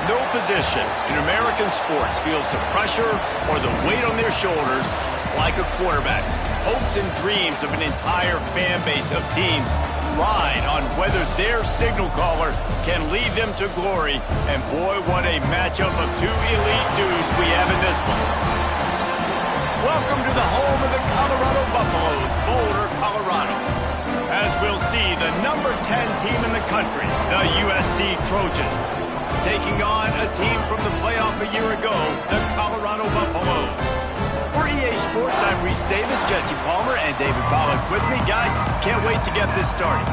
No position in American sports feels the pressure or the weight on their shoulders like a quarterback. Hopes and dreams of an entire fan base of teams ride on whether their signal caller can lead them to glory. And boy, what a matchup of two elite dudes we have in this one. Welcome to the home of the Colorado Buffaloes, Boulder, Colorado. As we'll see, the number 10 team in the country, the USC Trojans, taking on a team from the playoff a year ago, the Colorado Buffaloes. For EA Sports, I'm Reese Davis, Jesse Palmer, and David Pollack with me. Guys, can't wait to get this started.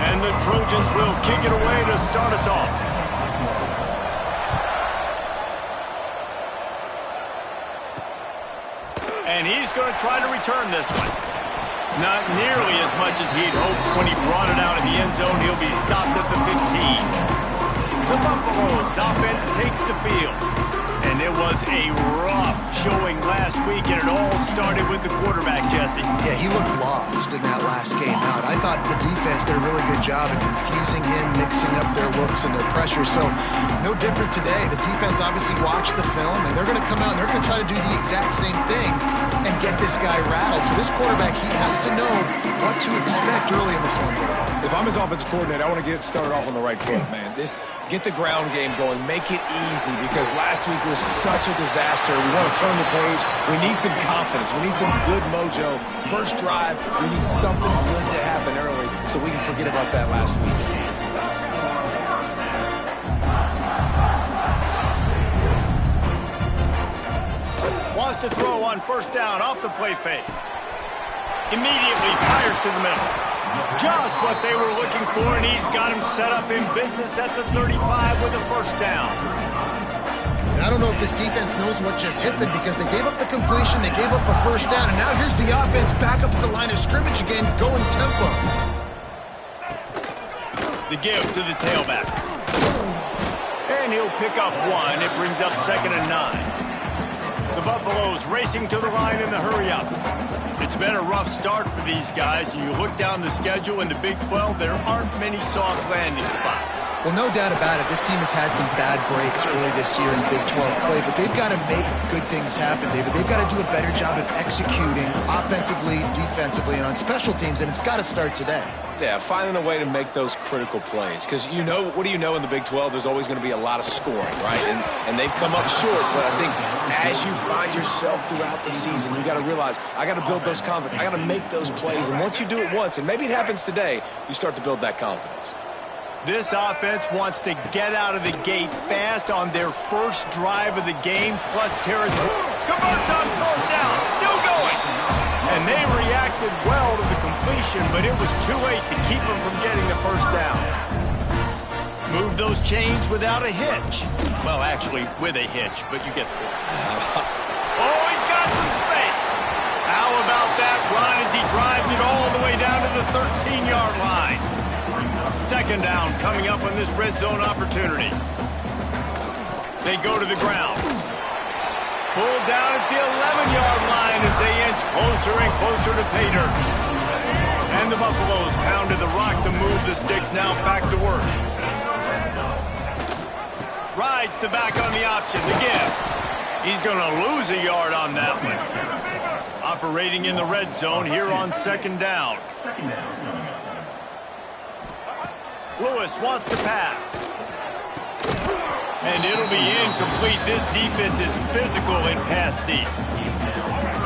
And the Trojans will kick it away to start us off. And he's going to try to return this one. Not nearly as much as he'd hoped when he brought it out of the end zone. He'll be stopped at the 15. The Buffaloes offense takes the field. And it was a rough showing last week, and it all started with the quarterback, Jesse. Yeah, he looked lost in that last game out. I thought the defense did a really good job of confusing him, mixing up their looks and their pressure. So no different today. The defense obviously watched the film, and they're going to come out and they're going to try to do the exact same thing and get this guy rattled. So this quarterback, he has to know what to expect early in this one. If I'm his offensive coordinator, I want to get started off on the right foot, man. Get the ground game going. Make it easy, because last week was such a disaster. We want to turn the page. We need some confidence. We need some good mojo. First drive, we need something good to happen early so we can forget about that last week. Wants to throw on first down off the play fake. Immediately fires to the middle. Just what they were looking for, and he's got him set up in business at the 35 with a first down. I don't know if this defense knows what just hit them, because they gave up the completion, they gave up a first down, and now here's the offense back up at the line of scrimmage again, going tempo. The give to the tailback. And he'll pick up one. It brings up 2nd and 9. The Buffaloes racing to the line in the hurry-up. It's been a rough start for these guys, and you look down the schedule in the Big 12, there aren't many soft landing spots. Well, no doubt about it. This team has had some bad breaks early this year in Big 12 play, but they've got to make good things happen, David. They've got to do a better job of executing offensively, defensively, and on special teams, and it's got to start today. Yeah, finding a way to make those critical plays. Because what do you know in the Big 12? There's always going to be a lot of scoring, right? And they've come up short. But I think as you find yourself throughout the season, you got to realize, I got to build those confidence. I got to make those plays. And once you do it once, and maybe it happens today, you start to build that confidence. This offense wants to get out of the gate fast on their first drive of the game, plus territory. Converts on fourth down, still going. And they reacted well to the completion, but it was too late to keep them from getting the first down. Move those chains without a hitch. Well, actually, with a hitch, but you get the point. Oh, he's got some space. How about that run as he drives it all the way down to the 13-yard line? 2nd down coming up on this red zone opportunity. They go to the ground. Pulled down at the 11-yard line as they inch closer and closer to pay dirt. And the Buffaloes pounded the rock to move the sticks, now back to work. Rides the back on the option, the give. He's going to lose a yard on that one. Operating in the red zone here on 2nd down. Lewis wants to pass. And it'll be incomplete. This defense is physical in pass deep.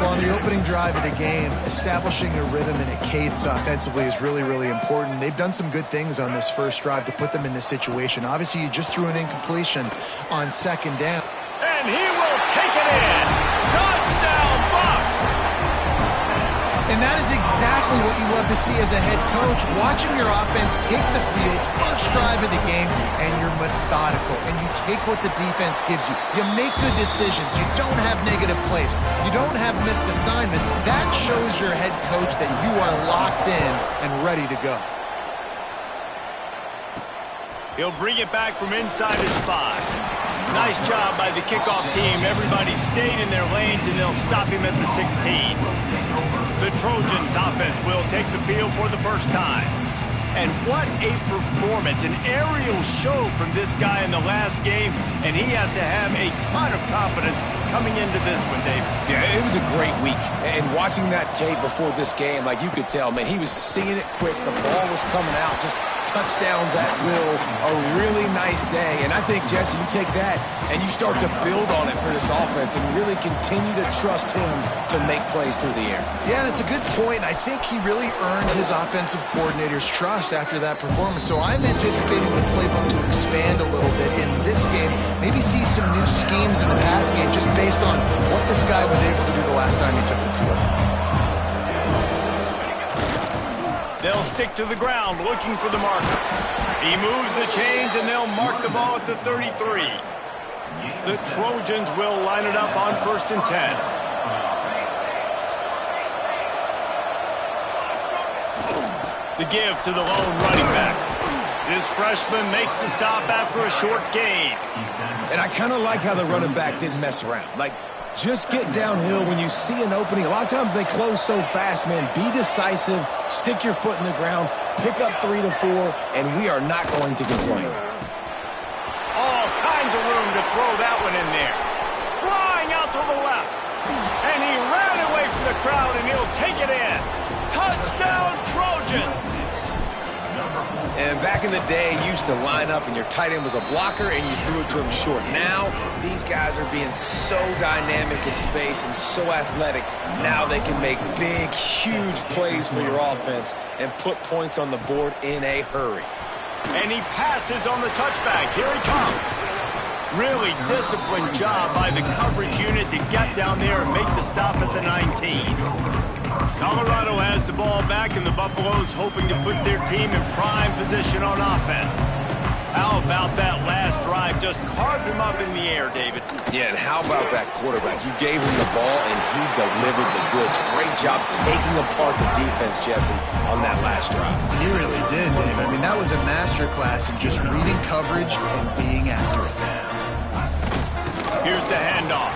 Well, on the opening drive of the game, establishing a rhythm and a cadence offensively is really, really important. They've done some good things on this first drive to put them in this situation. Obviously, you just threw an incompletion on 2nd down. And he will take it in. Touchdown, Bucks! And that is exactly what you love to see as a head coach, watching your offense take the field, first drive of the game, and you're methodical, and you take what the defense gives you. You make good decisions. You don't have negative plays. You don't have missed assignments. That shows your head coach that you are locked in and ready to go. He'll bring it back from inside his 5. Nice job by the kickoff team. Everybody stayed in their lanes, and they'll stop him at the 16. The Trojans offense will take the field for the first time. And what a performance, an aerial show from this guy in the last game, and he has to have a ton of confidence coming into this one, David. Yeah, it was a great week. And watching that tape before this game, like you could tell, man, he was seeing it quick. The ball was coming out, just touchdowns at will. A really nice day. And I think, Jesse, you take that and you start to build on it for this offense and really continue to trust him to make plays through the air. Yeah, that's a good point. I think he really earned his offensive coordinator's trust after that performance. So I'm anticipating the playbook to expand a little bit in this game. Maybe see some new schemes in the pass game just based on what this guy was able to do the last time he took the field. They'll stick to the ground looking for the marker. He moves the chains and they'll mark the ball at the 33. The Trojans will line it up on 1st and 10. The give to the lone running back. This freshman makes the stop after a short gain. And I kind of like how the running back didn't mess around. Like, just get downhill when you see an opening. A lot of times they close so fast, man. Be decisive, stick your foot in the ground, pick up 3 to 4, and we are not going to complain. All kinds of room to throw that one in there. Flying out to the left. And he ran away from the crowd, and he'll take it in. Touchdown, Trojans! And back in the day, you used to line up and your tight end was a blocker and you threw it to him short. Now, these guys are being so dynamic in space and so athletic. Now they can make big, huge plays for your offense and put points on the board in a hurry. And he passes on the touchback. Here he comes. Really disciplined job by the coverage unit to get down there and make the stop at the 19. Colorado has the ball back, and the Buffaloes hoping to put their team in prime position on offense. How about that last drive? Just carved him up in the air, David. Yeah, and how about that quarterback? You gave him the ball, and he delivered the goods. Great job taking apart the defense, Jesse, on that last drive. He really did, David. I mean, that was a masterclass in just reading coverage and being accurate. Here's the handoff.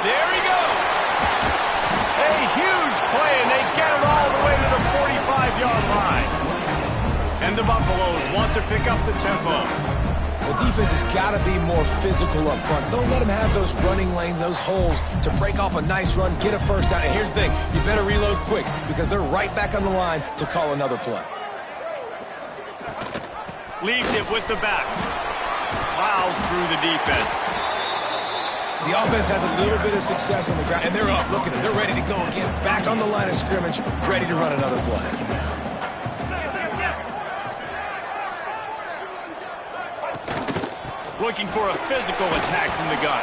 There he goes. A huge play, and they get it all the way to the 45-yard line. And the Buffaloes want to pick up the tempo. The defense has got to be more physical up front. Don't let them have those running lanes, those holes to break off a nice run, get a first down. And here's the thing, you better reload quick because they're right back on the line to call another play. Leaves it with the back. Plows through the defense. The offense has a little bit of success on the ground, and they're up. Look at them. They're ready to go again. Back on the line of scrimmage, ready to run another play. Looking for a physical attack from the gun.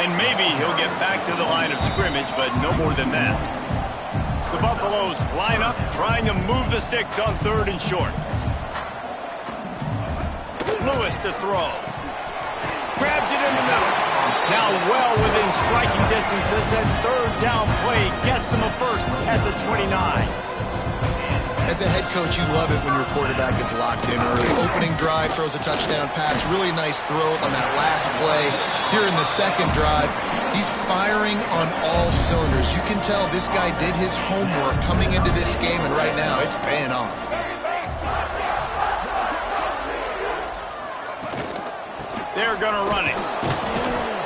And maybe he'll get back to the line of scrimmage, but no more than that. The Buffaloes line up, trying to move the sticks on 3rd and short. Lewis to throw. Grabs it in the middle. Now well within striking distance as that 3rd down play gets him a first at the 29. As a head coach, you love it when your quarterback is locked in early. Opening drive, throws a touchdown pass. Really nice throw on that last play. Here in the 2nd drive, he's firing on all cylinders. You can tell this guy did his homework coming into this game, and right now it's paying off. They're going to run it.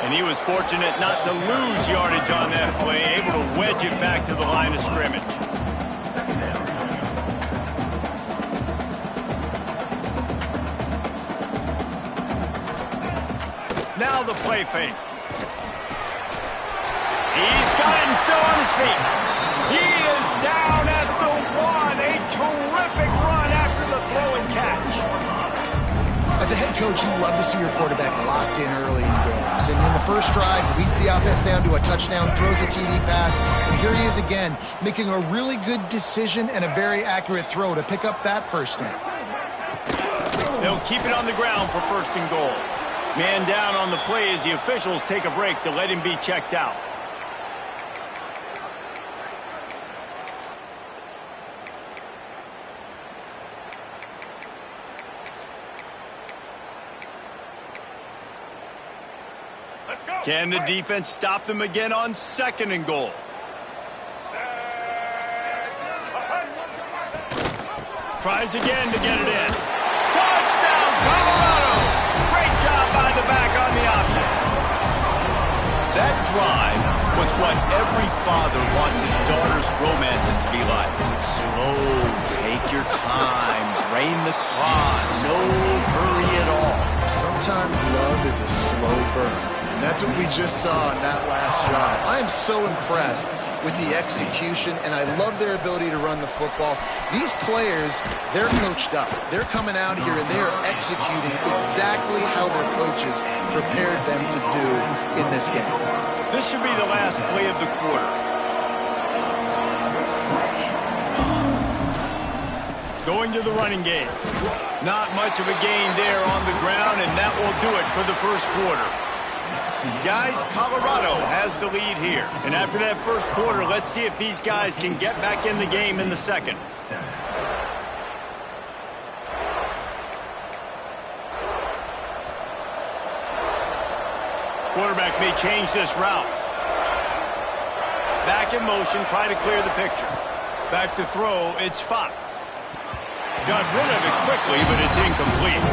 And he was fortunate not to lose yardage on that play, able to wedge it back to the line of scrimmage. Now the play fake. He's got it and still on his feet. He is down at the 1. A terrific run after the throw and catch. As a head coach, you love to see your quarterback locked in early in games. And in the first drive, leads the offense down to a touchdown, throws a TD pass, and here he is again, making a really good decision and a very accurate throw to pick up that first down. They'll keep it on the ground for 1st and goal. Man down on the play as the officials take a break to let him be checked out. Can the defense stop them again on 2nd and goal? Tries again to get it in. Touchdown, Colorado! Great job by the back on the option. That drive was what every father wants his daughter's romances to be like. Slow, take your time, drain the clock, no hurry at all. Sometimes love is a slow burn, and that's what we just saw in that last drive. I am so impressed with the execution, and I love their ability to run the football. These players, they're coached up. They're coming out here, and they are executing exactly how their coaches prepared them to do in this game. This should be the last play of the quarter. Going to the running game. Not much of a gain there on the ground, and that will do it for the first quarter. Guys, Colorado has the lead here. And after that first quarter, let's see if these guys can get back in the game in the second. Quarterback may change this route. Back in motion, try to clear the picture. Back to throw, it's Fox. Got rid of it quickly, but it's incomplete.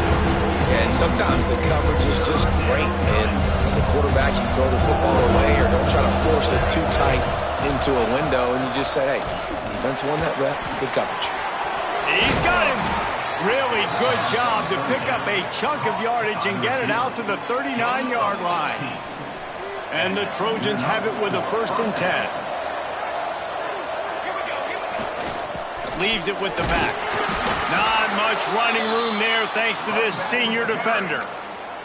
And sometimes the coverage is just great. And as a quarterback, you throw the football away or don't try to force it too tight into a window. And you just say, hey, defense won that rep. Good coverage. He's got him. Really good job to pick up a chunk of yardage and get it out to the 39-yard line. And the Trojans have it with a 1st and 10. Leaves it with the back. Not much running room there thanks to this senior defender.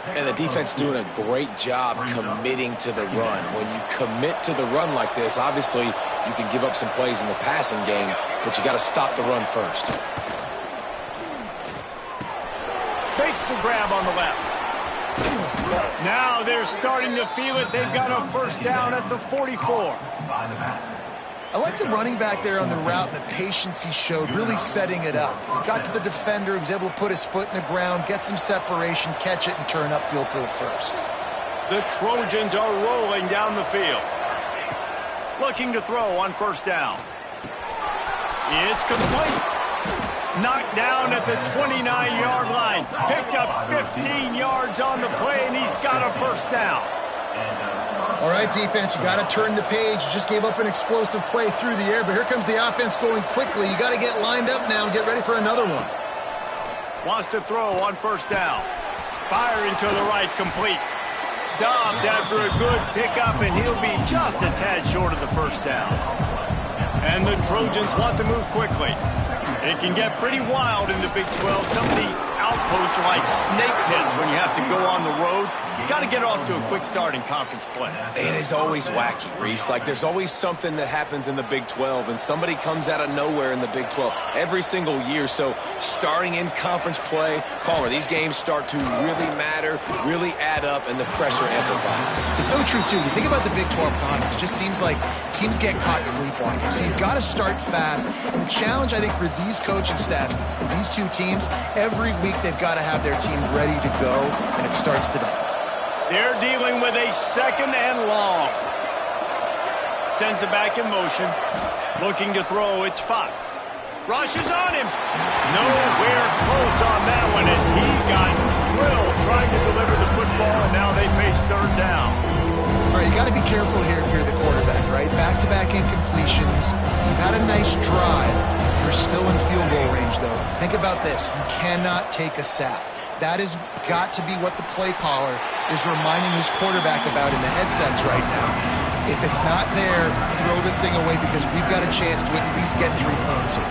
And the defense doing a great job committing to the run. When you commit to the run like this, obviously you can give up some plays in the passing game, but you got to stop the run first. Fakes the grab on the left. Now they're starting to feel it. They've got a 1st down at the 44. I like the running back there on the route, the patience he showed, really setting it up. Got to the defender, he was able to put his foot in the ground, get some separation, catch it, and turn upfield for the 1st. The Trojans are rolling down the field. Looking to throw on 1st down. It's complete. Knocked down at the 29-yard line. Picked up 15 yards on the play, and he's got a 1st down. All right, defense, you got to turn the page. You just gave up an explosive play through the air, but here comes the offense going quickly. You got to get lined up now and get ready for another one. Wants to throw on 1st down. Firing to the right, complete. Stopped after a good pickup, and he'll be just a tad short of the 1st down. And the Trojans want to move quickly. It can get pretty wild in the Big 12. Some of these outposts are like snake pits when you have to go on the road. You got to get off to a quick start in conference play. It is always wacky, Reese. Like, there's always something that happens in the Big 12, and somebody comes out of nowhere in the Big 12 every single year. So starting in conference play, Palmer, these games start to really matter, really add up, and the pressure amplifies. It's so true, too. You think about the Big 12 conference, it just seems like teams get caught sleepwalking. So you've got to start fast. And the challenge, I think, for these coaching staffs, these two teams, every week they've got to have their team ready to go, and it starts today. They're dealing with a 2nd and long. Sends it back in motion. Looking to throw, it's Fox. Rushes on him. Nowhere close on that one as he got drilled trying to deliver the football, and now they face 3rd down. All right, you got to be careful here if you're the quarterback, right? Back-to-back incompletions. You've had a nice drive. You're still in field goal range, though. Think about this. You cannot take a sack. That has got to be what the play caller is reminding his quarterback about in the headsets right now. If it's not there, throw this thing away because we've got a chance to at least get 3 points here.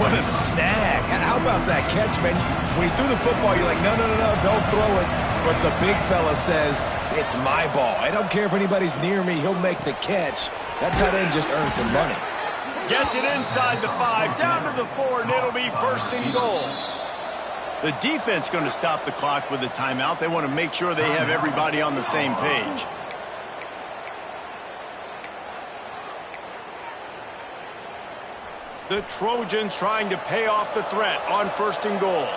What a snag. How about that catch, man? When he threw the football, you're like, no, don't throw it. But the big fella says, it's my ball. I don't care if anybody's near me. He'll make the catch. That tight end just earned some money. Gets it inside the 5, down to the 4, and it'll be 1st and goal. The defense going to stop the clock with a timeout. They want to make sure they have everybody on the same page. The Trojans trying to pay off the threat on 1st and goal.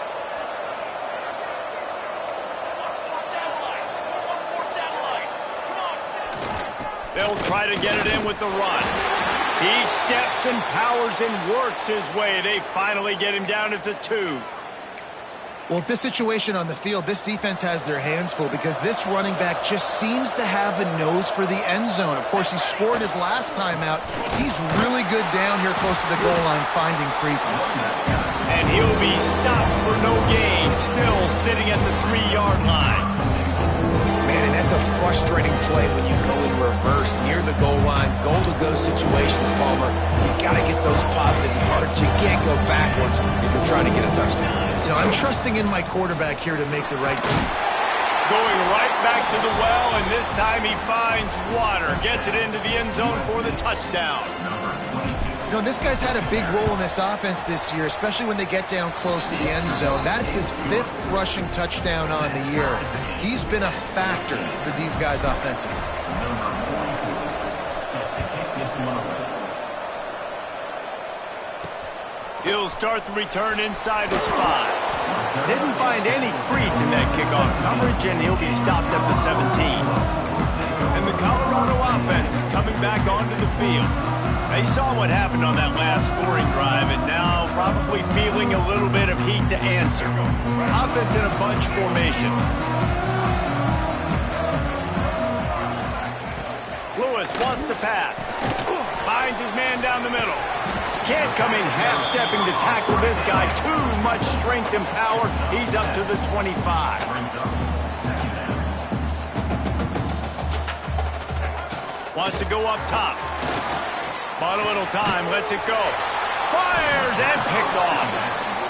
They'll try to get it in with the run. He steps and powers and works his way. They finally get him down at the 2. Well, at this situation on the field, this defense has their hands full because this running back just seems to have a nose for the end zone. Of course, he scored his last time out. He's really good down here close to the goal line, finding creases. And he'll be stopped for no gain, still sitting at the 3-yard line. Man, and that's a frustrating play when you go in reverse near the goal line. Goal-to-go situations, Palmer. You got to get those positive yards. You can't go backwards if you're trying to get a touchdown. You know, I'm trusting in my quarterback here to make the right decision. Going right back to the well, and this time he finds water. Gets it into the end zone for the touchdown. You know, this guy's had a big role in this offense this year, especially when they get down close to the end zone. That's his 5th rushing touchdown on the year. He's been a factor for these guys offensively. He'll start the return inside his 5. Didn't find any crease in that kickoff coverage, and he'll be stopped at the 17. And the Colorado offense is coming back onto the field. They saw what happened on that last scoring drive, and now probably feeling a little bit of heat to answer. Offense in a bunch formation. Lewis wants to pass. Finds his man down the middle. Can't come in half-stepping to tackle this guy. Too much strength and power. He's up to the 25. Wants to go up top. Bought a little time. Lets it go. Fires and picked off.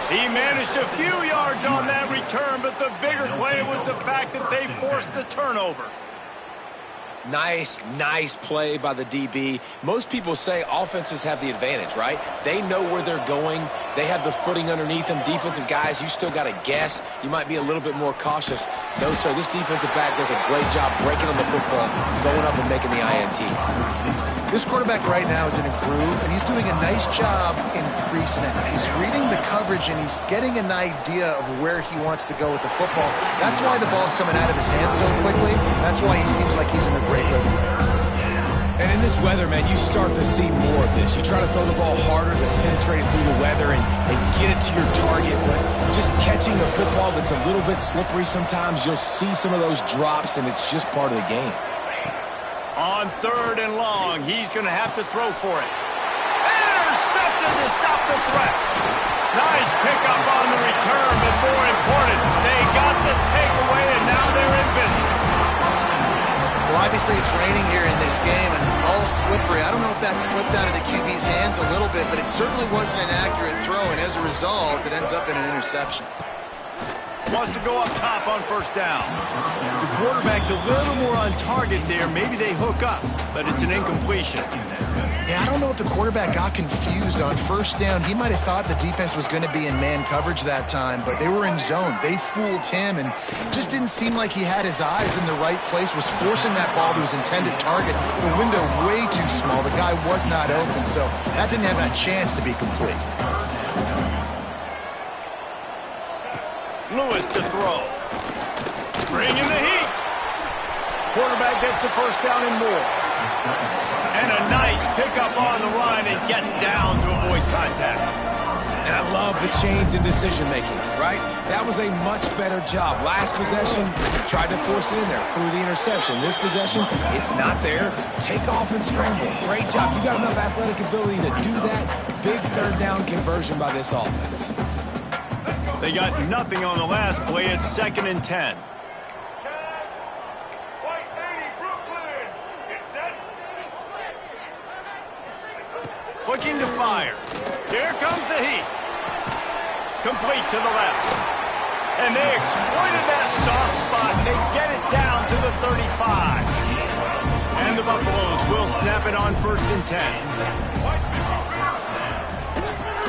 He managed a few yards on that return, but the bigger play was the fact that they forced the turnover. Nice play by the DB. Most people say offenses have the advantage, right? They know where they're going. They have the footing underneath them. Defensive guys, you still got to guess. You might be a little bit more cautious. No, sir, this defensive back does a great job breaking on the football, going up and making the INT. This quarterback right now is in a groove, and he's doing a nice job in pre-snap. He's reading the coverage, and he's getting an idea of where he wants to go with the football. That's why the ball's coming out of his hands so quickly. That's why he seems like he's in a great rhythm. And in this weather, man, you start to see more of this. You try to throw the ball harder than penetrating through the weather and get it to your target, but just catching a football that's a little bit slippery sometimes, you'll see some of those drops, and it's just part of the game. On 3rd and long, he's going to have to throw for it. Intercepted to stop the threat. Nice pickup on the return, but more important, they got the takeaway, and now they're in business. Well, obviously it's raining here in this game, and all slippery. I don't know if that slipped out of the QB's hands a little bit, but it certainly wasn't an accurate throw, and as a result, it ends up in an interception. Wants to go up top on 1st down. The quarterback's a little more on target there. Maybe they hook up, but it's an incompletion. Yeah, I don't know if the quarterback got confused on 1st down. He might have thought the defense was going to be in man coverage that time, but they were in zone. They fooled him, and just didn't seem like he had his eyes in the right place, was forcing that ball to his intended target. The window way too small. The guy was not open, so that didn't have a chance to be complete. Lewis to throw. Bringing the heat. Quarterback gets the 1st down and more. And a nice pickup on the run and gets down to avoid contact. And I love the change in decision-making, right? That was a much better job. Last possession, tried to force it in there, threw the interception. This possession, it's not there. Take off and scramble. Great job. You got enough athletic ability to do that. Big 3rd down conversion by this offense. They got nothing on the last play. It's 2nd and 10. Looking to fire. Here comes the heat. Complete to the left. And they exploited that soft spot, and they get it down to the 35. And the Buffaloes will snap it on 1st and 10.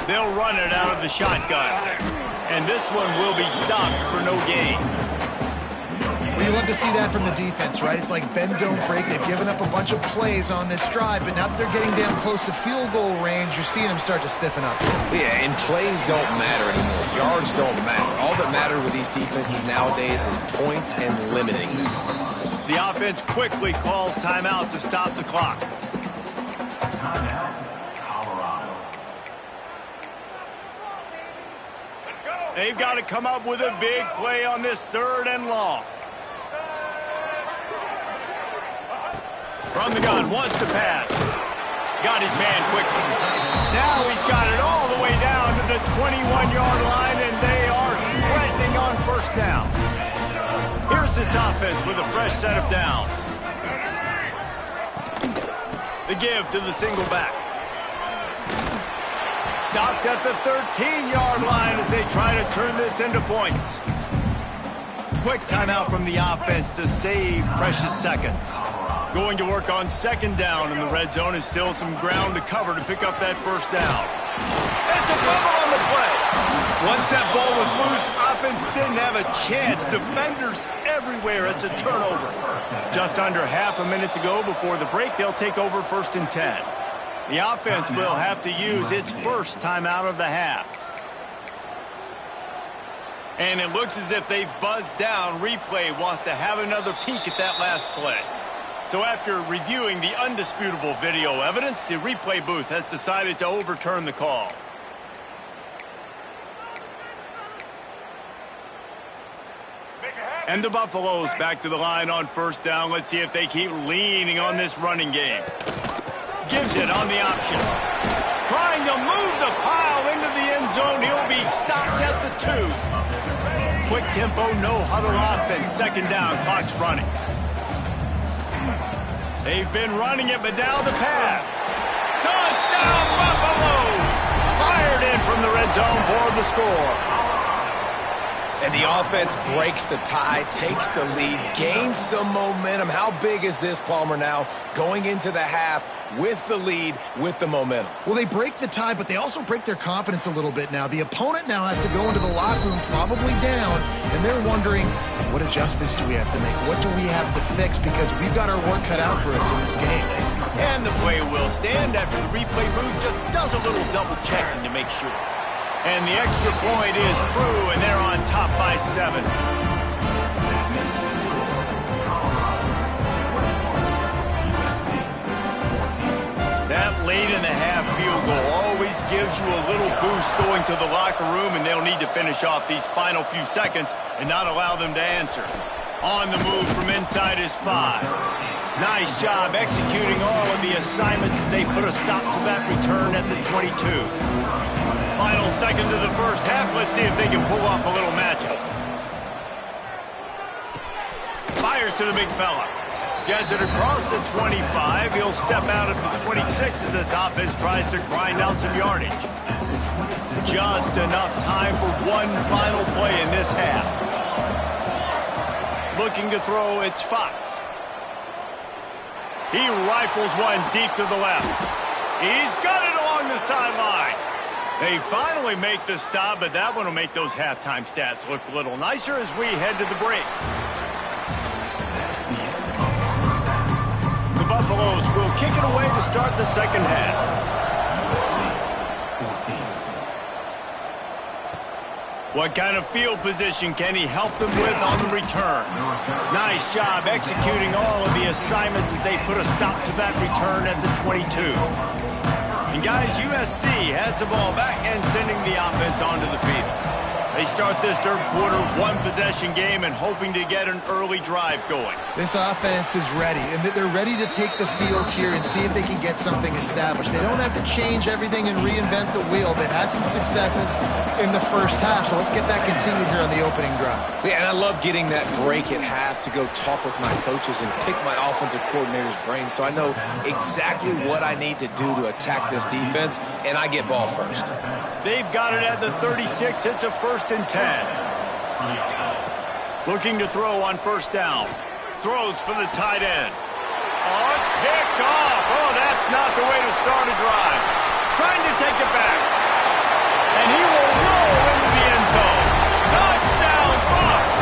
They'll run it out of the shotgun. And this one will be stopped for no gain. Well, you love to see that from the defense, right? It's like bend, don't break. They've given up a bunch of plays on this drive, but now that they're getting down close to field goal range, you're seeing them start to stiffen up. Yeah, and plays don't matter anymore. Yards don't matter. All that matters with these defenses nowadays is points and limiting them. The offense quickly calls timeout to stop the clock. They've got to come up with a big play on this 3rd and long. From the gun, wants to pass. Got his man quickly. Now he's got it all the way down to the 21-yard line, and they are threatening on 1st down. Here's this offense with a fresh set of downs. The give to the single back. Stopped at the 13-yard line as they try to turn this into points. Quick timeout from the offense to save precious seconds. Going to work on 2nd down in the red zone, and still some ground to cover to pick up that 1st down. It's a fumble on the play. Once that ball was loose, offense didn't have a chance. Defenders everywhere. It's a turnover. Just under half a minute to go before the break. They'll take over 1st and 10. The offense will have to use its first timeout of the half. And it looks as if they've buzzed down. Replay wants to have another peek at that last play. So after reviewing the undisputable video evidence, the replay booth has decided to overturn the call. And the Buffaloes back to the line on 1st down. Let's see if they keep leaning on this running game. Gives it on the option. Trying to move the pile into the end zone. He'll be stopped at the 2. Quick tempo, no huddle offense. 2nd down, clock's running. They've been running it, but now the pass. Touchdown, Buffaloes! Fired in from the red zone for the score. And the offense breaks the tie, takes the lead, gains some momentum. How big is this, Palmer, now going into the half with the lead, with the momentum? Well, they break the tie, but they also break their confidence a little bit now. The opponent now has to go into the locker room probably down, and they're wondering, what adjustments do we have to make? What do we have to fix? Because we've got our work cut out for us in this game. And the play will stand after the replay booth just does a little double checking to make sure. And the extra point is true, and they're on top by 7. That late in the half field goal always gives you a little boost going to the locker room, and they'll need to finish off these final few seconds and not allow them to answer. On the move from inside is 5. Nice job executing all of the assignments as they put a stop to that return at the 22. Final seconds of the 1st half. Let's see if they can pull off a little matchup. Fires to the big fella. Gets it across the 25. He'll step out at the 26 as this offense tries to grind out some yardage. Just enough time for one final play in this half. Looking to throw, it's Fox. He rifles one deep to the left. He's got it along the sideline. They finally make the stop, but that one will make those halftime stats look a little nicer as we head to the break. The Buffaloes will kick it away to start the 2nd half. What kind of field position can he help them with on the return? Nice job executing all of the assignments as they put a stop to that return at the 22. And guys, USC has the ball back and sending the offense onto the field. They start this 3rd quarter one-possession game and hoping to get an early drive going. This offense is ready, and they're ready to take the field here and see if they can get something established. They don't have to change everything and reinvent the wheel. They've had some successes in the 1st half, so let's get that continued here on the opening drive. Yeah, and I love getting that break at half to go talk with my coaches and pick my offensive coordinator's brain so I know exactly what I need to do to attack this defense, and I get ball first. They've got it at the 36. It's a 1st and 10. Looking to throw on 1st down. Throws for the tight end. Oh, it's picked off. Oh, that's not the way to start a drive. Trying to take it back. And he will roll into the end zone. Touchdown, Bucks!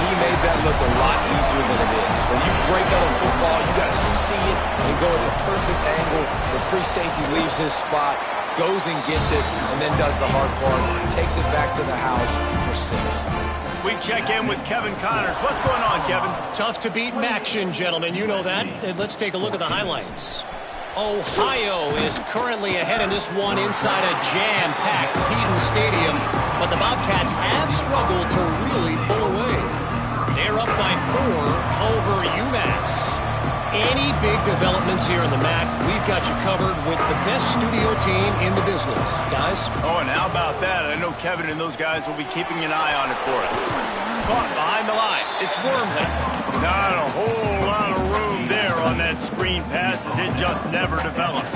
He made that look a lot easier than it is. When you break out a football, you got to see it and go at the perfect angle. The free safety leaves his spot, goes and gets it, and then does the hard part, takes it back to the house for 6. We check in with Kevin Connors. What's going on, Kevin? Tough to beat in action, gentlemen. You know that. And let's take a look at the highlights. Ohio is currently ahead in this one inside a jam-packed Eden Stadium, but the Bobcats have struggled to really pull away. They're up by 4 over UMass. Any big developments here in the MAC, we've got you covered with the best studio team in the business. Guys? Oh, and how about that? I know Kevin and those guys will be keeping an eye on it for us. Caught behind the line. It's Wormley. Not a whole lot of room there on that screen pass as it just never developed.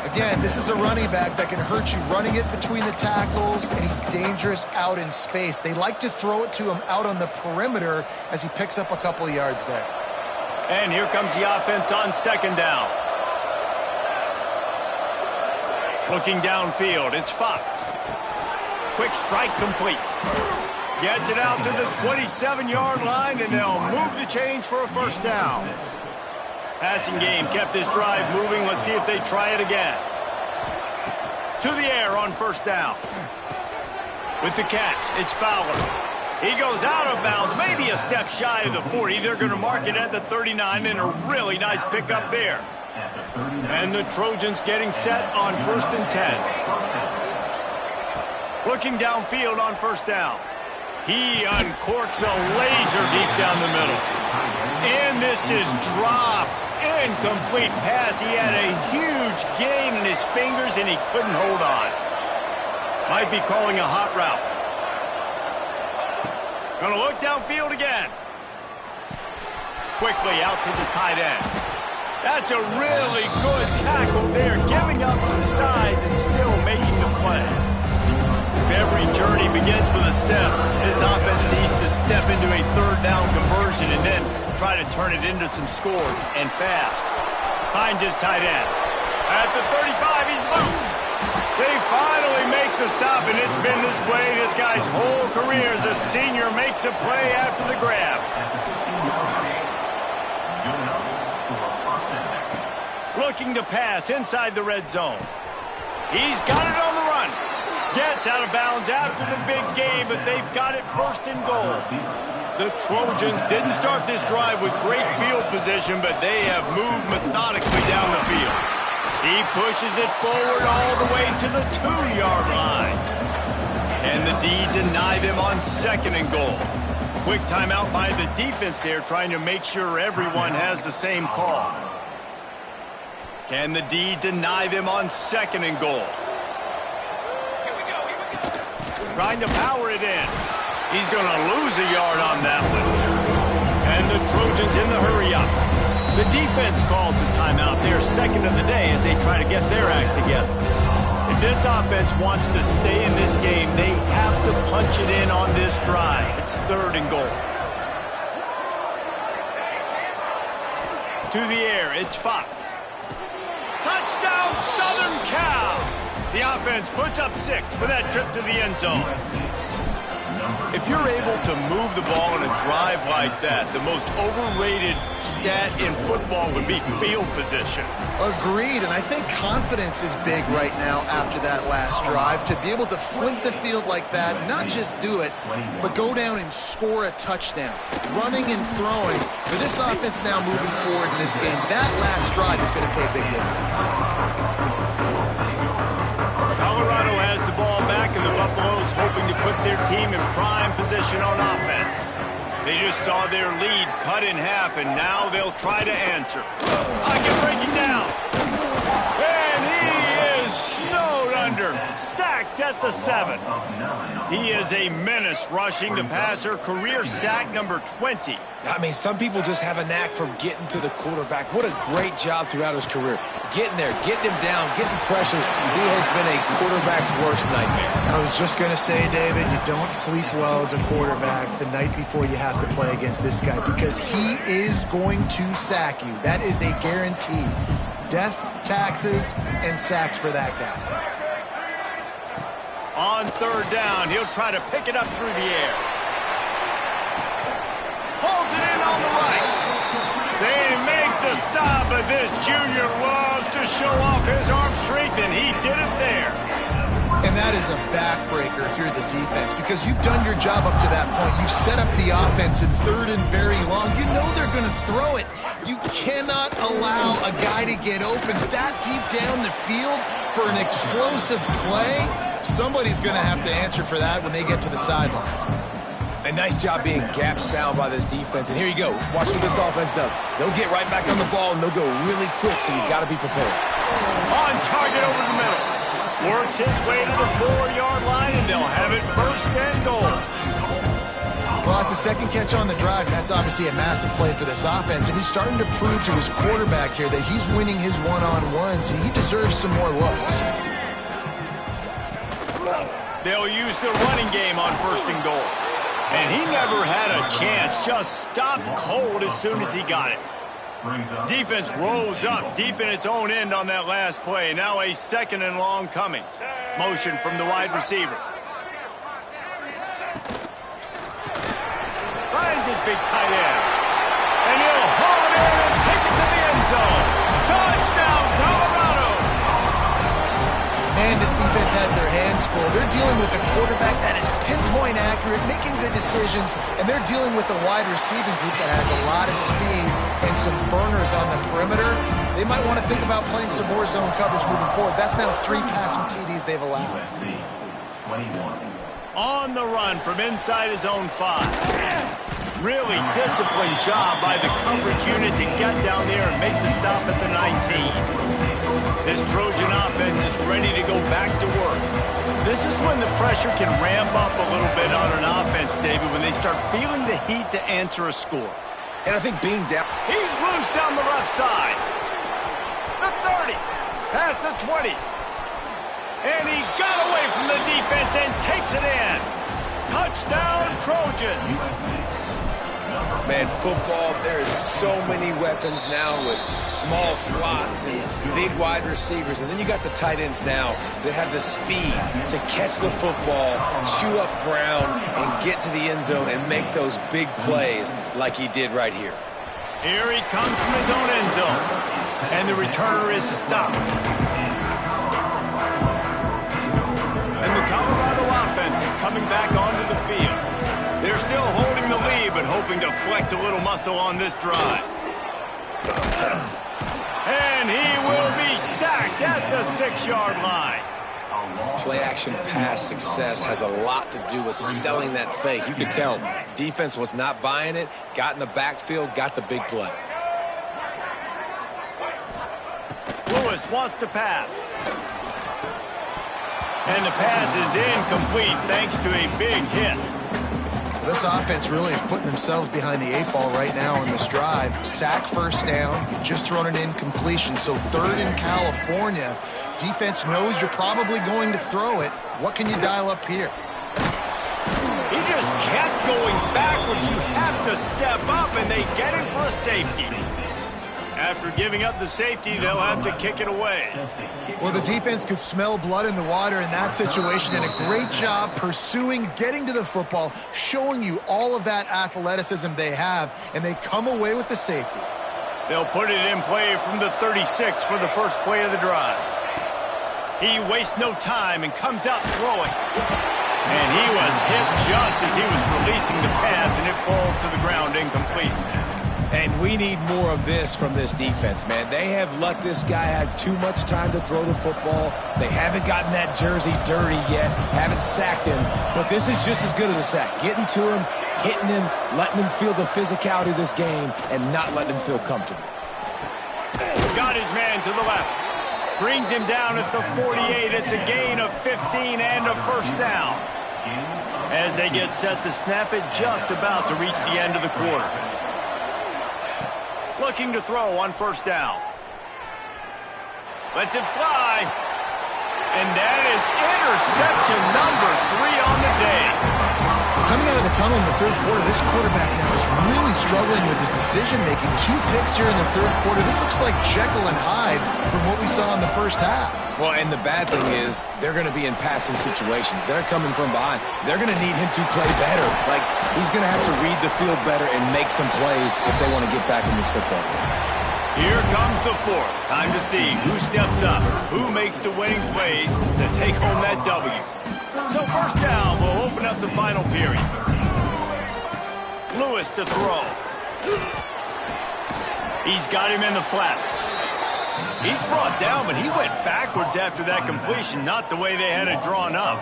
Again, this is a running back that can hurt you running it between the tackles, and he's dangerous out in space. They like to throw it to him out on the perimeter as he picks up a couple yards there. And here comes the offense on second down. Looking downfield, it's Fox. Quick strike complete. Gets it out to the 27-yard line, and they'll move the chains for a first down. Passing game kept this drive moving. Let's see if they try it again. To the air on first down. With the catch, it's Fowler. He goes out of bounds, maybe a step shy of the 40. They're going to mark it at the 39, and a really nice pickup there. And the Trojans getting set on first and 10. Looking downfield on first down. He uncorks a laser deep down the middle. And this is dropped. Incomplete pass. He had a huge gain in his fingers, and he couldn't hold on. Might be calling a hot route. Gonna look downfield again. Quickly out to the tight end. That's a really good tackle there, giving up some size and still making the play. If every journey begins with a step, this offense needs to step into a third down conversion and then try to turn it into some scores, and fast. Finds his tight end. At the 35, he's loose. They finally make the stop, and it's been this way this guy's whole career as a senior makes a play after the grab. Looking to pass inside the red zone. He's got it on the run. Gets out of bounds after the big gain, but they've got it first and goal. The Trojans didn't start this drive with great field position, but they have moved methodically down the field. He pushes it forward all the way to the 2-yard line. Can the D deny them on second and goal? Quick timeout by the defense there, trying to make sure everyone has the same call. Can the D deny them on second and goal? Trying to power it in. He's going to lose a yard on that one. And the Trojans in the hurry-up. The defense calls the timeout. They're second of the day as they try to get their act together. If this offense wants to stay in this game, they have to punch it in on this drive. It's third and goal. To the air, it's Fox. Touchdown, Southern Cal! The offense puts up 6 with that trip to the end zone. If you're able to move the ball in a drive like that, the most overrated stat in football would be field position. Agreed, and I think confidence is big right now after that last drive. To be able to flip the field like that, not just do it, but go down and score a touchdown. Running and throwing. For this offense now moving forward in this game, that last drive is going to pay a big difference. Colorado has the ball back, and the Buffaloes hoping to put their team in prime position on offense. They just saw their lead cut in half, and now they'll try to answer. Pocket breaking down. And he is snowed under. Sacked at the 7. He is a menace rushing the passer. Career sack number 20. I mean, some people just have a knack for getting to the quarterback. What a great job throughout his career. Getting there, getting him down, getting pressures. He has been a quarterback's worst nightmare. I was just going to say, David, you don't sleep well as a quarterback the night before you have to play against this guy because he is going to sack you. That is a guarantee. Death, taxes, and sacks for that guy. On third down, he'll try to pick it up through the air. Pulls it in on the right. They make the stop, but this junior loves to show off his arm strength, and he did it there. And that is a backbreaker if you're the defense, because you've done your job up to that point. You've set up the offense in third and very long. You know they're going to throw it. You cannot allow a guy to get open that deep down the field for an explosive play. Somebody's going to have to answer for that when they get to the sidelines. A nice job being gap sound by this defense. And here you go. Watch what this offense does. They'll get right back on the ball, and they'll go really quick, so you got to be prepared. On target over the middle. Works his way to the 4-yard line, and they'll have it first and goal. Well, it's a second catch on the drive. That's obviously a massive play for this offense, and he's starting to prove to his quarterback here that he's winning his one-on-ones, and he deserves some more looks. They'll use the running game on first and goal. And he never had a chance. Just stopped cold as soon as he got it. Defense rose up deep in its own end on that last play. Now a second and long coming. Motion from the wide receiver. Finds his big tight end. And he'll haul it in and take it to the end zone. Touchdown, Colorado! Man, this defense has their hands full. They're dealing with a quarterback that is pinpoint accurate, making good decisions, and they're dealing with a wide receiving group that has a lot of speed and some burners on the perimeter. They might want to think about playing some more zone coverage moving forward. That's now 3 passing TDs they've allowed. On the run from inside his own 5. Really disciplined job by the coverage unit to get down there and make the stop at the 19. This Trojan offense is ready to go back to work. This is when the pressure can ramp up a little bit on an offense, David, when they start feeling the heat to answer a score. And I think being down... He's loose down the left side. The 30. Past the 20. And he got away from the defense and takes it in. Touchdown, Trojans. Man, football, there's so many weapons now with small slots and big wide receivers. And then you got the tight ends now that have the speed to catch the football, chew up ground, and get to the end zone and make those big plays like he did right here. Here he comes from his own end zone. And the returner is stopped. And the Colorado offense is coming back onto the field. They're still holding the lead, but hoping to flex a little muscle on this drive. And he will be sacked at the 6-yard line. Play-action pass success has a lot to do with selling that fake. You could tell defense was not buying it, got in the backfield, got the big play. Lewis wants to pass. And the pass is incomplete thanks to a big hit. This offense really is putting themselves behind the 8 ball right now on this drive. Sack first down. You've just thrown an incompletion. So 3rd in California. Defense knows you're probably going to throw it. What can you dial up here? He just kept going backwards. You have to step up, and they get him for a safety. After giving up the safety, they'll have to kick it away. Well, the defense could smell blood in the water in that situation, and a great job pursuing, getting to the football, showing you all of that athleticism they have, and they come away with the safety. They'll put it in play from the 36 for the first play of the drive. He wastes no time and comes out throwing. And he was hit just as he was releasing the pass, and it falls to the ground incomplete. And we need more of this from this defense, man. They have let this guy have too much time to throw the football. They haven't gotten that jersey dirty yet, haven't sacked him. But this is just as good as a sack. Getting to him, hitting him, letting him feel the physicality of this game, and not letting him feel comfortable. Got his man to the left. Brings him down at the 48. It's a gain of 15 and a first down. As they get set to snap it, just about to reach the end of the quarter. Looking to throw on first down. Lets it fly. And that is interception number 3 on the day. Coming out of the tunnel in the 3rd quarter, this quarterback now is really struggling with his decision-making. 2 picks here in the 3rd quarter. This looks like Jekyll and Hyde from what we saw in the first half. Well, and the bad thing is they're going to be in passing situations. They're coming from behind. They're going to need him to play better. Like, he's going to have to read the field better and make some plays if they want to get back in this football game. Here comes the fourth. Time to see who steps up, who makes the winning plays to take home that W. So first down will open up the final period. Lewis to throw. He's got him in the flat. He's brought down, but he went backwards after that completion, not the way they had it drawn up.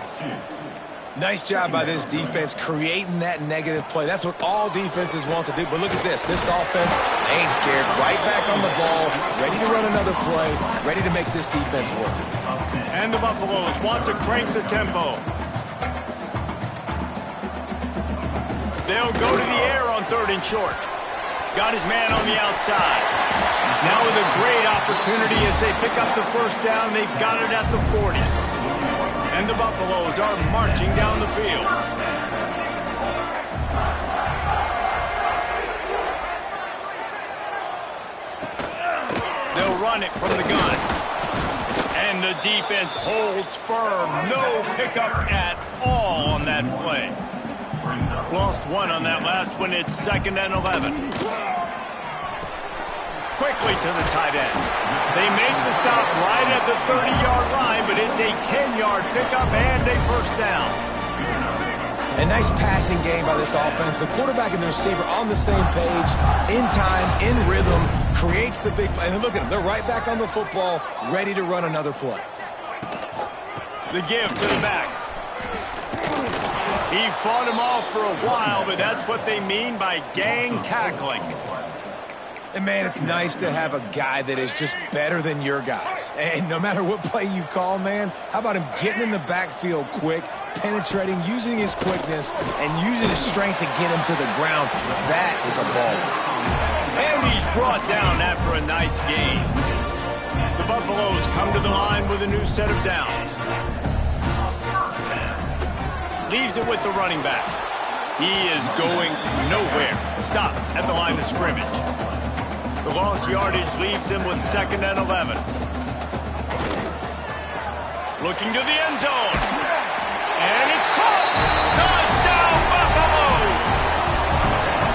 Nice job by this defense creating that negative play. That's what all defenses want to do. But look at this. This offense, they ain't scared. Right back on the ball, ready to run another play, ready to make this defense work. And the Buffaloes want to crank the tempo. They'll go to the air on 3rd and short. Got his man on the outside. Now with a great opportunity as they pick up the first down. They've got it at the 40. And the Buffaloes are marching down the field. They'll run it from the gun. And the defense holds firm. No pickup at all on that play. Lost one on that last one. It's 2nd and 11. Quickly to the tight end. They make the stop right at the 30-yard line, but it's a 10-yard pickup and a first down. A nice passing game by this offense. The quarterback and the receiver on the same page, in time, in rhythm, creates the big play. And look at them. They're right back on the football, ready to run another play. The give to the back. He fought him off for a while, but that's what they mean by gang tackling. And, man, it's nice to have a guy that is just better than your guys. And no matter what play you call, man, how about him getting in the backfield quick, penetrating, using his quickness, and using his strength to get him to the ground. That is a ball. And he's brought down after a nice gain. The Buffaloes come to the line with a new set of downs. Leaves it with the running back. He is going nowhere. Stop at the line of scrimmage. The lost yardage leaves him with 2nd and 11. Looking to the end zone. And it's caught. Touchdown, Buffaloes!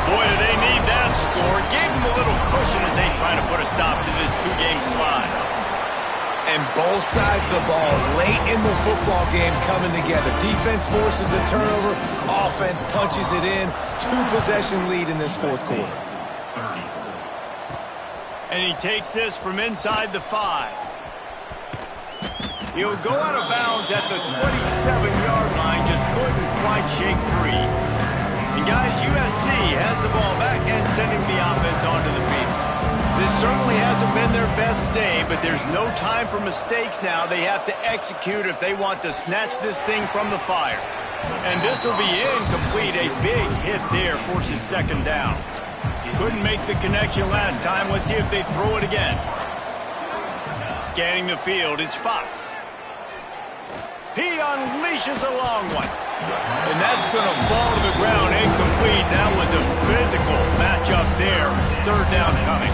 Boy, do they need that score. Gave them a little cushion as they try to put a stop to this 2-game slide. And both sides of the ball late in the football game coming together. Defense forces the turnover. Offense punches it in. 2-possession lead in this 4th quarter. And he takes this from inside the 5. He'll go out of bounds at the 27-yard line. Just couldn't quite shake free. And guys, USC has the ball back and sending the offense onto the field. This certainly hasn't been their best day, but there's no time for mistakes now. They have to execute if they want to snatch this thing from the fire. And this will be incomplete. A big hit there forces 2nd down. Couldn't make the connection last time. Let's see if they throw it again. Scanning the field, it's Fox. He unleashes a long one. And that's going to fall to the ground incomplete. That was a physical matchup there. 3rd down coming.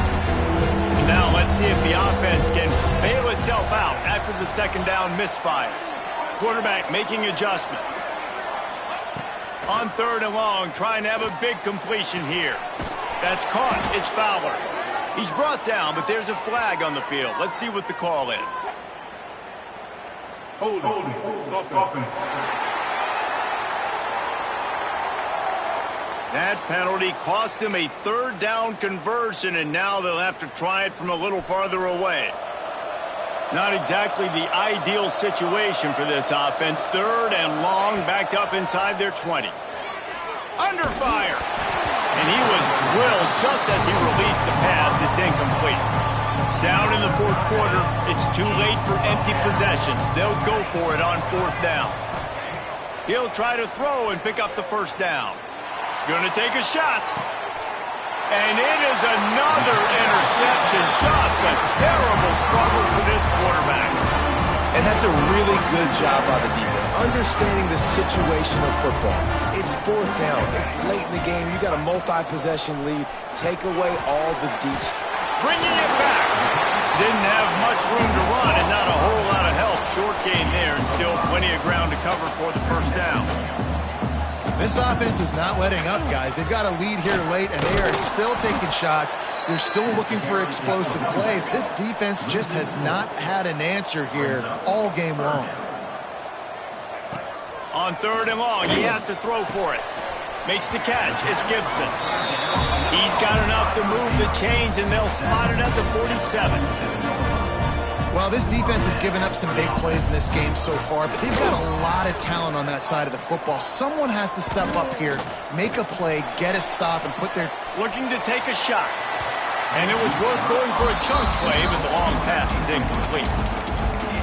And now let's see if the offense can bail itself out after the 2nd down misfire. Quarterback making adjustments. On 3rd and long, trying to have a big completion here. That's caught. It's Fowler. He's brought down, but there's a flag on the field. Let's see what the call is. Hold. That penalty cost them a 3rd down conversion, and now they'll have to try it from a little farther away. Not exactly the ideal situation for this offense. 3rd and long, backed up inside their 20. Under fire. And he was drilled just as he released the pass. It's incomplete. Down in the 4th quarter, it's too late for empty possessions. They'll go for it on 4th down. He'll try to throw and pick up the first down. Gonna take a shot. And it is another interception. Just a terrible struggle for this quarterback. And that's a really good job by the defense, understanding the situation of football. It's 4th down. It's late in the game. You got a multi-possession lead. Take away all the deep. Bringing it back. Didn't have much room to run and not a whole lot of help. Short gain there and still plenty of ground to cover for the first down. This offense is not letting up, guys. They've got a lead here late, and they are still taking shots. They're still looking for explosive plays. This defense just has not had an answer here all game long. On 3rd and long, he has to throw for it. Makes the catch. It's Gibson. He's got enough to move the chains, and they'll spot it at the 47. Well, this defense has given up some big plays in this game so far, but they've got a lot of talent on that side of the football. Someone has to step up here, make a play, get a stop, and put their... Looking to take a shot. And it was worth going for a chunk play, but the long pass is incomplete.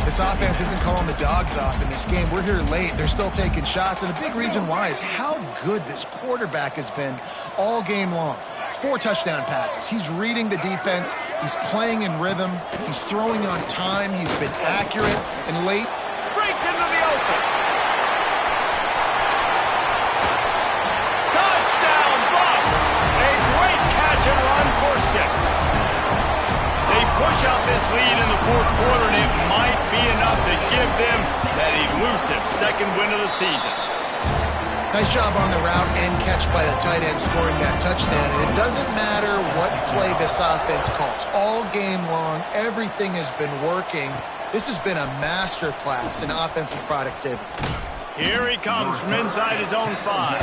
This offense isn't calling the dogs off in this game. We're here late. They're still taking shots, and a big reason why is how good this quarterback has been all game long. 4 touchdown passes. He's reading the defense. He's playing in rhythm. He's throwing on time. He's been accurate and late. Breaks into the open. Touchdown, Bucks! A great catch and run for 6. They push out this lead in the 4th quarter, and it might be enough to give them that elusive 2nd win of the season. Nice job on the route and catch by the tight end scoring that touchdown. And it doesn't matter what play this offense calls. All game long, everything has been working. This has been a masterclass in offensive productivity. Here he comes from inside his own 5.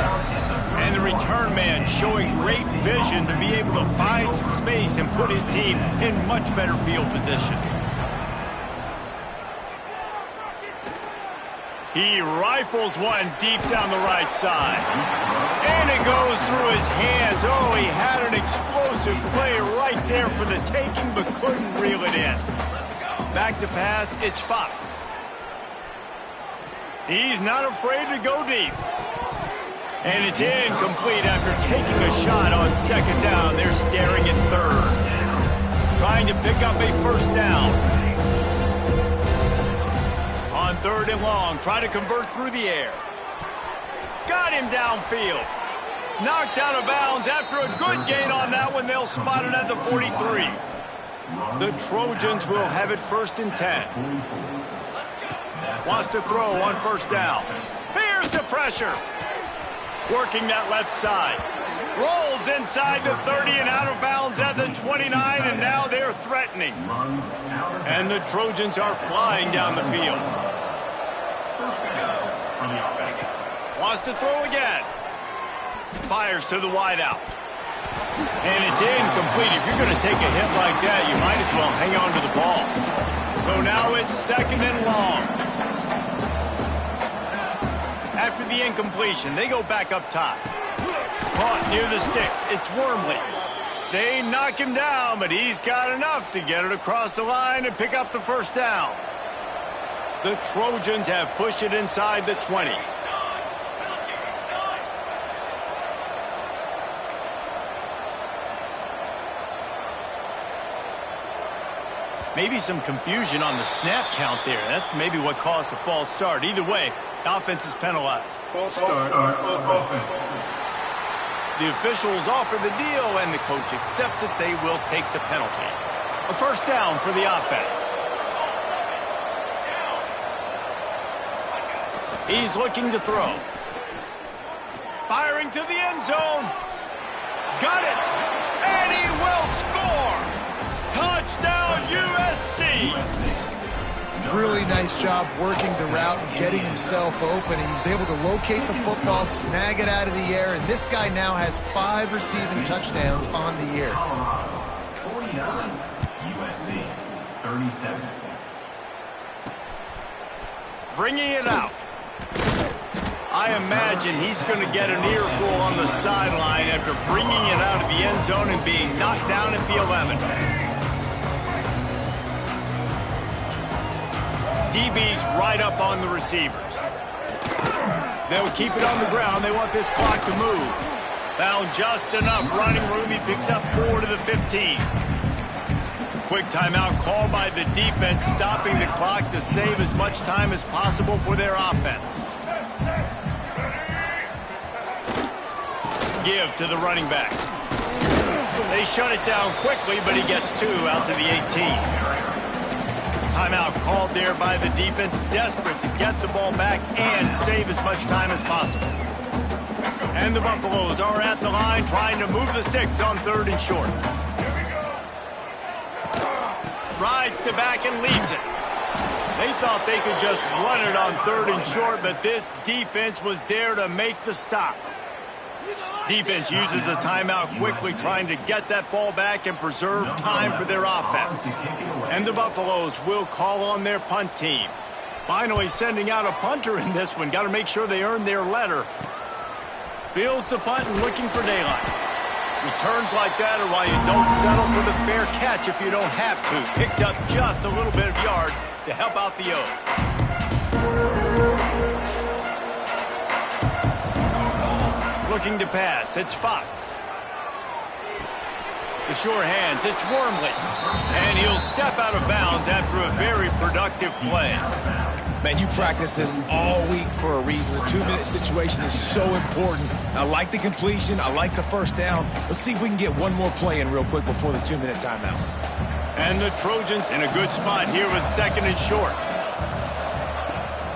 And the return man showing great vision to be able to find some space and put his team in much better field position. He rifles one deep down the right side. And it goes through his hands. Oh, he had an explosive play right there for the taking, but couldn't reel it in. Back to pass, it's Fox. He's not afraid to go deep. And it's incomplete after taking a shot on 2nd down. They're staring at 3rd. Trying to pick up a 1st down. On 3rd and long, try to convert through the air. Got him downfield. Knocked out of bounds after a good gain on that one. They'll spot it at the 43. The Trojans will have it 1st and 10. Wants to throw on 1st down. Here's the pressure. Working that left side. Rolls inside the 30 and out of bounds at the 29, and now they're threatening. And the Trojans are flying down the field. Wants to throw again. Fires to the wideout. And it's incomplete. If you're going to take a hit like that, you might as well hang on to the ball. So now it's 2nd and long. After the incompletion, they go back up top. Caught near the sticks. It's Wormley. They knock him down, but he's got enough to get it across the line and pick up the 1st down. The Trojans have pushed it inside the 20. Maybe some confusion on the snap count there. That's maybe what caused the false start. Either way, the offense is penalized. False start offense. The officials offer the deal, and the coach accepts it. They will take the penalty. A 1st down for the offense. He's looking to throw. Firing to the end zone. Got it. And he will score. Touchdown, USC. Really nice job working the route and getting himself open. He was able to locate the football, snag it out of the air, and this guy now has 5 receiving touchdowns on the year. 49, USC, 37. Bringing it out. I imagine he's going to get an earful on the sideline after bringing it out of the end zone and being knocked down at the 11. DB's right up on the receivers. They'll keep it on the ground. They want this clock to move. Found just enough running room. He picks up 4 to the 15. Quick timeout called by the defense, stopping the clock to save as much time as possible for their offense. Give to the running back. They shut it down quickly, but he gets 2 out to the 18. Timeout called there by the defense, desperate to get the ball back and save as much time as possible. And the Buffaloes are at the line trying to move the sticks on 3rd and short. Rides to back and leaves it. They thought they could just run it on 3rd and short, but this defense was there to make the stop. Defense uses a timeout quickly, trying to get that ball back and preserve time for their offense. And the Buffaloes will call on their punt team. Finally sending out a punter in this one. Got to make sure they earn their letter. Fields the punt and looking for daylight. Returns like that are why you don't settle for the fair catch if you don't have to. Picks up just a little bit of yards to help out the O. Looking to pass, it's Fox. The sure hands, it's Wormley. And he'll step out of bounds after a very productive play. Man, you practice this all week for a reason. The 2-minute situation is so important. I like the completion. I like the first down. Let's see if we can get one more play in real quick before the 2-minute timeout. And the Trojans in a good spot here with 2nd and short.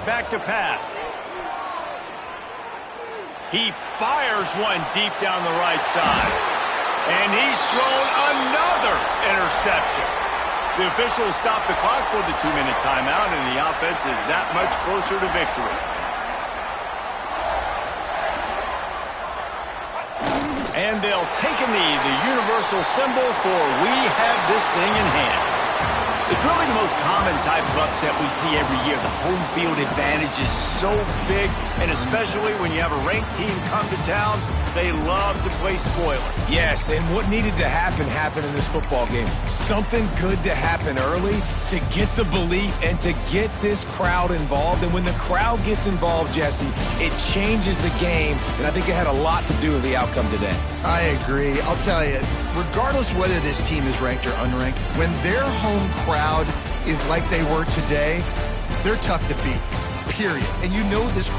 Back to pass. He fires one deep down the right side. And he's thrown another interception. The officials stop the clock for the 2-minute timeout, and the offense is that much closer to victory. And they'll take a knee, the universal symbol for we have this thing in hand. It's really the most common type of upset we see every year. The home field advantage is so big, and especially when you have a ranked team come to town, they love to play spoiler. Yes, and what needed to happen happened in this football game. Something good to happen early to get the belief and to get this crowd involved. And when the crowd gets involved, Jesse, it changes the game, and I think it had a lot to do with the outcome today. I agree. I'll tell you, regardless whether this team is ranked or unranked, when their home crowd is like they were today, they're tough to beat, period. And you know this